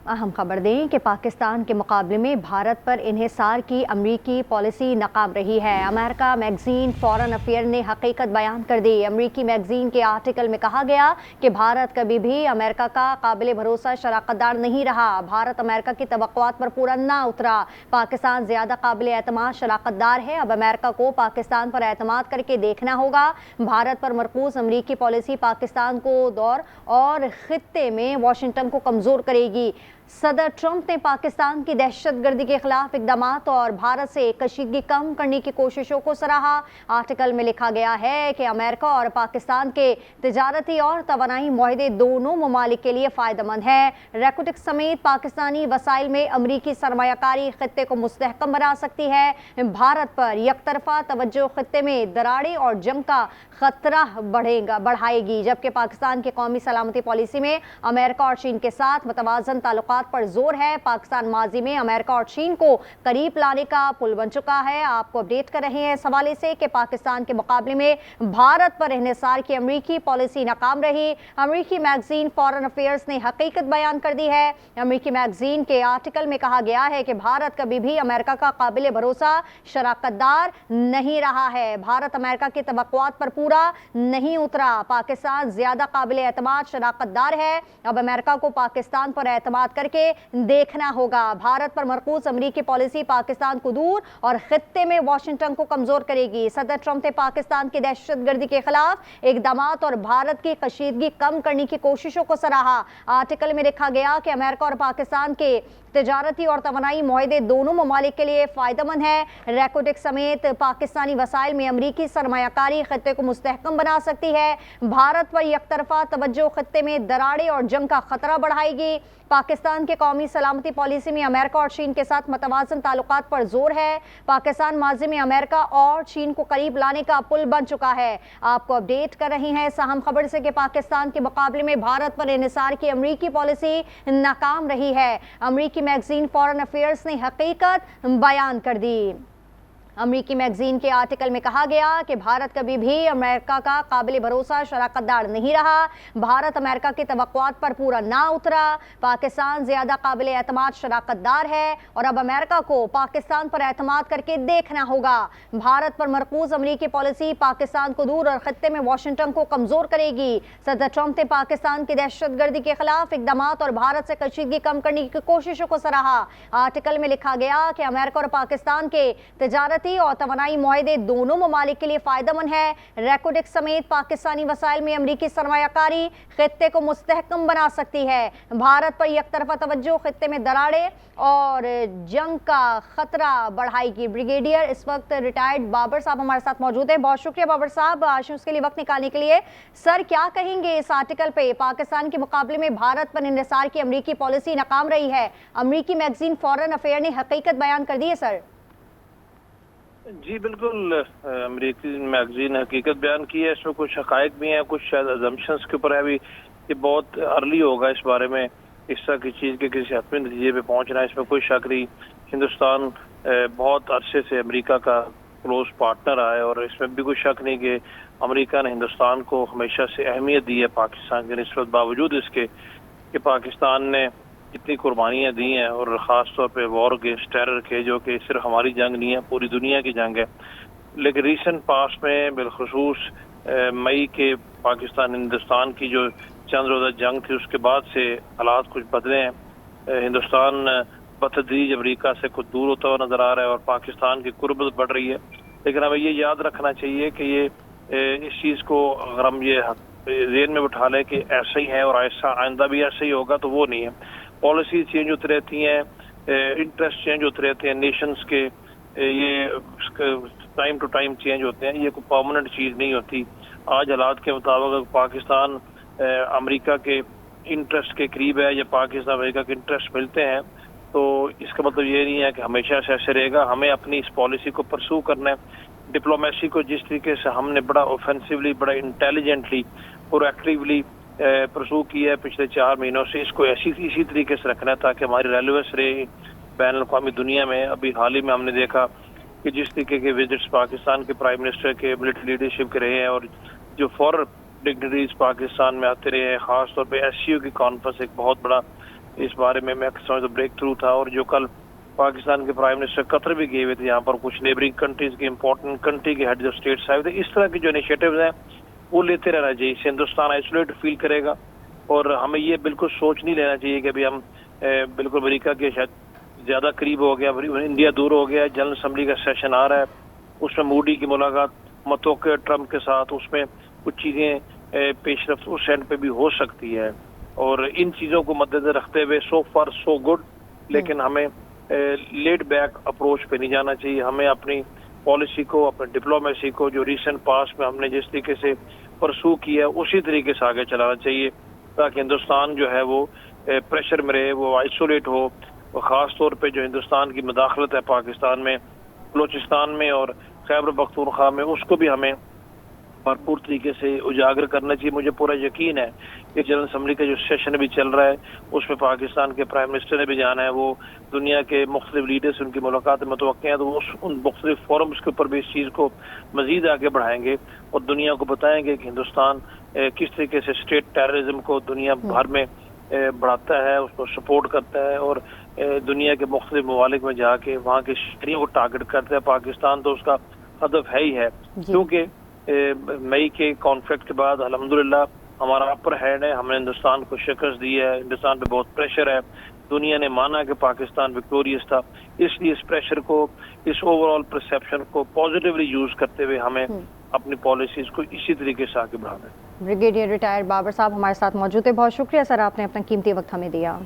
अहम खबर दें कि पाकिस्तान के मुकाबले में भारत पर इन्हिसार की अमरीकी पॉलिसी नाकाम रही है। अमेरिका मैगजीन फॉरेन अफेयर ने हकीकत बयान कर दी। अमरीकी मैगजीन के आर्टिकल में कहा गया कि भारत कभी भी अमेरिका का काबिल भरोसा शराकतदार नहीं रहा। भारत अमेरिका की तवक्कुआत पर पूरा ना उतरा। पाकिस्तान ज्यादा काबिल एतमाद शराकतदार है। अब अमेरिका को पाकिस्तान पर एतमाद करके देखना होगा। भारत पर मरकूज अमरीकी पॉलिसी पाकिस्तान को दौर और खित्ते में वाशिंगटन को कमजोर करेगी। सदर ट्रंप ने पाकिस्तान की दहशतगर्दी के खिलाफ इकदामात और भारत से कशीदगी कम करने की कोशिशों को सराहा। आर्टिकल में लिखा गया है कि अमेरिका और पाकिस्तान के तिजारती और तवानाई मुआहदे दोनों ममालिक के लिए फ़ायदेमंद है। रेकोटिक्स समेत पाकिस्तानी वसाइल में अमरीकी सरमायाकारी खत्ते को मुस्तहकम बना सकती है। भारत पर यकतरफा तवज्जो खत्ते में दरारें और जंग का खतरा बढ़ाएगी, जबकि पाकिस्तान की कौमी सलामती पॉलिसी में अमेरिका और चीन के साथ मतवाजन ताल्लुकात पर जोर है। पाकिस्तान माजी में अमेरिका और चीन को करीब लाने का पुल बन चुका है। आपको अपडेट कर रहे हैं इस हवाले से कि पाकिस्तान के मुकाबले में भारत पर इन्हिसार की अमरीकी पॉलिसी नाकाम रही। अमरीकी मैगजीन फॉरेन अफेयर्स ने हकीकत बयान कर दी है। अमरीकी मैगजीन के आर्टिकल में कहा गया है कि भारत कभी भी अमेरिका का काबिल भरोसा शराकतदार नहीं रहा है। भारत अमेरिका की तवक्कुआत पर पूरा नहीं उतरा। पाकिस्तान ज्यादा काबिल एतमाद शराकतदार है। अब अमेरिका को पाकिस्तान पर एतमाद करके देखना होगा। भारत पर मरकूज अमरीकी पॉलिसी पाकिस्तान को दूर और खित्ते में वाशिंगटन को कमजोर करेगी। सदर ट्रंप ने पाकिस्तान की दहशतगर्दी के खिलाफ इकदामात और भारत की कशीदगी कम करने की कोशिशों को सराहा। आर्टिकल में लिखा गया कि अमेरिका और पाकिस्तान के तिजारती और तवानाई मुआहदे दोनों ममालिक के लिए फ़ायदेमंद है। रेकोटिक्स समेत पाकिस्तानी वसाइल में अमरीकी सरमायाकारी खत्ते को मुस्तहकम बना सकती है। भारत पर यकतरफा तवज्जो खत्ते में दरारें और जंग का खतरा बढ़ाएगी। पाकिस्तान के कौमी सलामती पॉलिसी में अमेरिका और चीन के साथ मतवाजन ताल्लुकात पर जोर है। पाकिस्तान माजी में अमेरिका और चीन को करीब लाने का पुल बन चुका है। आपको अपडेट कर रही हैं इस अहम खबर से कि पाकिस्तान के मुकाबले में भारत पर इन्हिसार की अमरीकी पॉलिसी नाकाम रही है। अमरीकी मैगजीन फॉरेन अफेयर्स ने हकीकत बयान कर दी। अमरीकी मैगजीन के आर्टिकल में कहा गया कि भारत कभी भी अमेरिका का काबिल भरोसा शराकतदार नहीं रहा। भारत अमेरिका की तवक्कुआत पर पूरा ना उतरा। पाकिस्तान ज्यादा काबिल एतमाद शराकतदार है और अब अमेरिका को पाकिस्तान पर एतमाद करके देखना होगा। भारत पर मरकूज अमरीकी पॉलिसी पाकिस्तान को दूर और खत्ते में वाशिंगटन को कमजोर करेगी। सदर ट्रंप ने पाकिस्तान की दहशतगर्दी के खिलाफ इकदामात और भारत से कशीदगी कम करने की कोशिशों को सराहा। आर्टिकल में लिखा गया कि अमेरिका और पाकिस्तान के तिजारती और तवानाई मुआहदे दोनों ममालिक के लिए फायदेमंद है। रेकोटिक्स समेत पाकिस्तानी वसाइल में अमरीकी सरमायाकारी खित्ते को मुस्तहकम बना सकती है। भारत पर यकतरफा तवज्जो खित्ते में दरारें और जंग का खतरा बढ़ाएगी। ब्रिगेडियर इस वक्त रिटायर्ड बाबर साहब हमारे साथ मौजूद है। बहुत शुक्रिया बाबर साहब आज उसके लिए वक्त निकालने के लिए। सर क्या कहेंगे इस आर्टिकल पे? पाकिस्तान के मुकाबले में भारत पर इन्हिसार की अमरीकी पॉलिसी नाकाम रही है। अमरीकी मैगजीन फॉरेन अफेयर ने हकीकत बयान कर दी है सर। जी बिल्कुल, अमेरिकी मैगजीन हकीकत बयान की है। इसमें कुछ हकायक भी हैं, कुछ शायद अजम्पशंस के ऊपर है। अभी ये बहुत अर्ली होगा इस बारे में इस तरह की चीज़ के किसी हतमी नतीजे पे पहुंचना। इसमें कोई शक नहीं, हिंदुस्तान बहुत अरसे से अमेरिका का क्लोज पार्टनर रहा है और इसमें भी कोई शक नहीं कि अमेरिका ने हिंदुस्तान को हमेशा से अहमियत दी है पाकिस्तान के निस्बत, बावजूद इसके कि पाकिस्तान ने इतनी कुर्बानियाँ दी हैं और ख़ास तौर पे वॉर अगेंस्ट टेरर के, जो कि सिर्फ हमारी जंग नहीं है पूरी दुनिया की जंग है। लेकिन रीसेंट पास्ट में बिलखुसूस मई के पाकिस्तान हिंदुस्तान की जो चंद रोज़ा जंग थी उसके बाद से हालात कुछ बदले हैं। हिंदुस्तान बतदरीज अमरीका से खुद दूर होता हुआ नज़र आ रहा है और पाकिस्तान की कुर्बत बढ़ रही है। लेकिन हमें ये याद रखना चाहिए कि ये इस चीज़ को अगर हम ये ज़हन में बिठा लें कि ऐसा ही है और ऐसा आइंदा भी ऐसा ही होगा, तो वो नहीं है। पॉलिसी चेंज होती रहती हैं, इंटरेस्ट चेंज होते रहते हैं नेशंस के, ये टाइम टू टाइम चेंज होते हैं, ये कोई परमानेंट चीज़ नहीं होती। आज हालात के मुताबिक पाकिस्तान अमेरिका के इंटरेस्ट के करीब है या पाकिस्तान अमेरिका के इंटरेस्ट मिलते हैं, तो इसका मतलब ये नहीं है कि हमेशा से ऐसे रहेगा। हमें अपनी इस पॉलिसी को परसू करना है। डिप्लोमेसी को जिस तरीके से हमने बड़ा ऑफेंसिवली, बड़ा इंटेलिजेंटली और एक्टिवली परसू किया है पिछले 4 महीनों से, इसको इसी तरीके से रखना है ताकि हमारी रेलेवेंस रहे बैनुल-अक़वामी दुनिया में। अभी हाल ही में हमने देखा कि जिस तरीके के विजिट्स पाकिस्तान के प्राइम मिनिस्टर के, मिलिट्री लीडरशिप के रहे हैं और जो फॉरेन डिग्निटरीज पाकिस्तान में आते रहे हैं, खासतौर पे SCO की कॉन्फ्रेंस एक बहुत बड़ा इस बारे में मैं समझता हूं ब्रेक थ्रू था। और जो कल पाकिस्तान के प्राइम मिनिस्टर कतर भी गए हुए थे, यहाँ पर कुछ नेबरिंग कंट्रीज के इंपॉर्टेंट कंट्री के हेड ऑफ स्टेट्स आए हुए थे। इस तरह के जो इनिशिएटिव्स हैं वो लेते रहना चाहिए। इससे हिंदुस्तान आइसोलेट फील करेगा और हमें ये बिल्कुल सोच नहीं लेना चाहिए कि अभी हम बिल्कुल अमेरिका के शायद ज्यादा करीब हो गया, इंडिया दूर हो गया। जनरल असेंबली का सेशन आ रहा है, उसमें मोदी की मुलाकात मतोके ट्रम्प के साथ, उसमें कुछ चीजें पेशरफ्त उस एंड पे भी हो सकती है। और इन चीजों को मद्देनजर रखते हुए सो फार सो गुड, लेकिन हमें लेड बैक अप्रोच पे नहीं जाना चाहिए। हमें अपनी पॉलिसी को, अपने डिप्लोमेसी को जो रिसेंट पास में हमने जिस तरीके से परसू किया है उसी तरीके से आगे चलाना चाहिए, ताकि हिंदुस्तान जो है वो प्रेशर में रहे, वो आइसोलेट हो। और ख़ास तौर पे जो हिंदुस्तान की मदाखलत है पाकिस्तान में, बलूचिस्तान में और खैबर पख्तूनख्वा में, उसको भी हमें भरपूर तरीके से उजागर करना चाहिए। मुझे पूरा यकीन है कि जनरल असेंबली का जो सेशन भी चल रहा है उसमें पाकिस्तान के प्राइम मिनिस्टर ने भी जाना है, वो दुनिया के मुख्तलिफ लीडर से उनकी मुलाकात मुतवक्के हैं, तो वो उन मुख्तलिफ फोरम्स के ऊपर भी इस चीज़ को मजीद आगे बढ़ाएंगे और दुनिया को बताएंगे कि हिंदुस्तान किस तरीके से स्टेट टेररिज्म को दुनिया भर में बढ़ाता है, उसको सपोर्ट करता है और दुनिया के मुख्तलिफ ममालिक में जाके वहाँ के शहरियों को टारगेट करता है। पाकिस्तान तो उसका हदफ है ही है, क्योंकि मई के कॉन्फ्लिक्ट के बाद अल्हम्दुलिल्लाह हमारा अपर हैंड है, हमने हिंदुस्तान को शिकस्त दी है, हिंदुस्तान पे बहुत प्रेशर है, दुनिया ने माना कि पाकिस्तान विक्टोरियस था। इसलिए इस प्रेशर को, इस ओवरऑल परसेप्शन को पॉजिटिवली यूज करते हुए हमें अपनी पॉलिसीज को इसी तरीके से आगे बढ़ाना है। ब्रिगेडियर रिटायर्ड बाबर साहब हमारे साथ मौजूद है, बहुत शुक्रिया सर, आपने अपना कीमती वक्त हमें दिया।